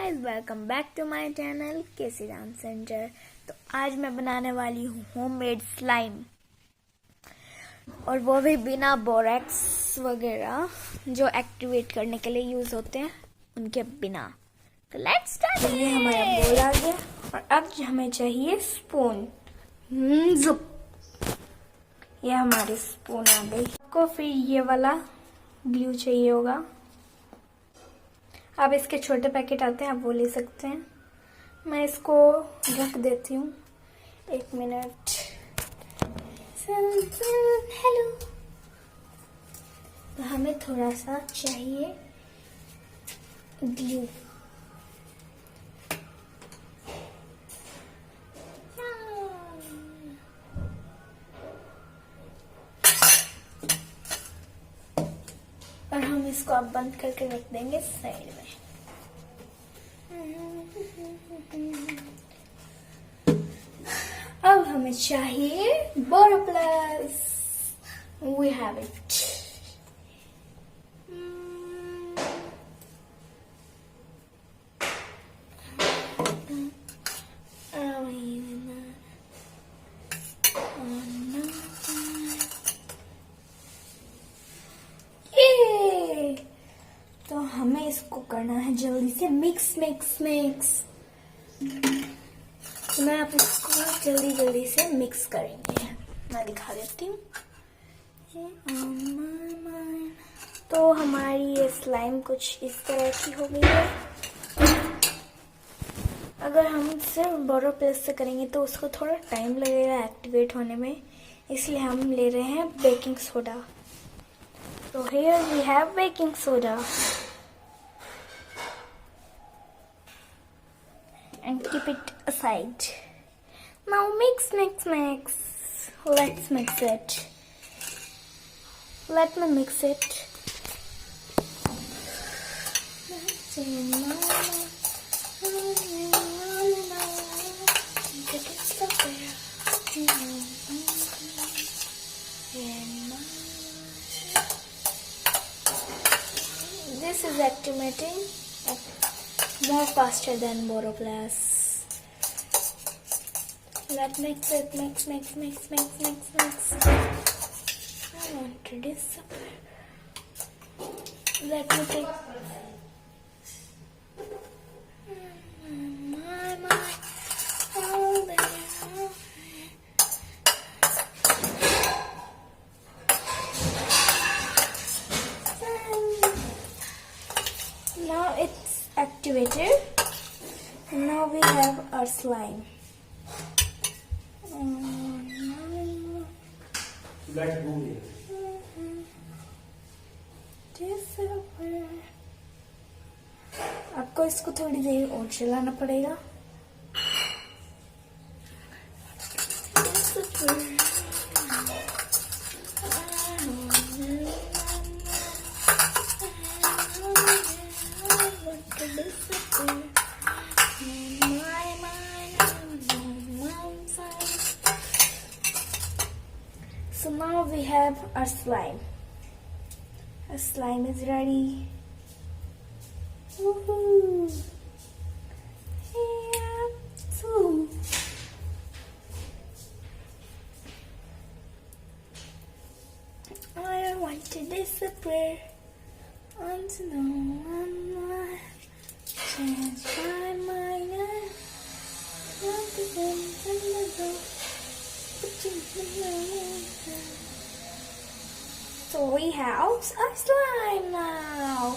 Guys, welcome back to my channel KC dance centre. तो आज मैं बनाने वाली हूँ होममेड स्लाइम, और वो भी बिना बोरेक्स वगैरह जो एक्टिवेट करने के लिए यूज होते हैं उनके बिना। तो लेट्स स्टार्ट। ये हमारा बोल आ गया और अब हमें चाहिए स्पून। जुप, ये हमारी स्पून आ गई। आपको फिर ये वाला ग्लू चाहिए होगा। अब इसके छोटे पैकेट आते हैं, आप वो ले सकते हैं। मैं इसको रख देती हूँ 1 मिनट। हेलो, तो हमें थोड़ा सा चाहिए ग्लू। और हम इसको अब बंद करके रख देंगे साइड में। अब हमें चाहिए बोरोप्लस। We have it. तो हमें इसको करना है जल्दी से मिक्स मिक्स मिक्स। तो मैं आप इसको जल्दी से मिक्स करेंगे। मैं दिखा देती हूँ। तो हमारी ये स्लाइम कुछ इस तरह की हो गई है। अगर हम सिर्फ बोरोप्लस से करेंगे तो उसको थोड़ा टाइम लगेगा एक्टिवेट होने में, इसलिए हम ले रहे हैं baking soda. So here we have baking soda and keep it aside. Now mix. Let's mix it. Let me mix it. This is activating more faster than Boroplas. Let's mix it, mix. I want to disappear. Let me take Now it's activated, and now we have our slime. आपको इसको थोड़ी देर और चलाना पड़ेगा। So now we have our slime. Our slime is ready. Woohoo! Yeah, so. I want to disappear onto no one. Change my mind. So we have a slime now.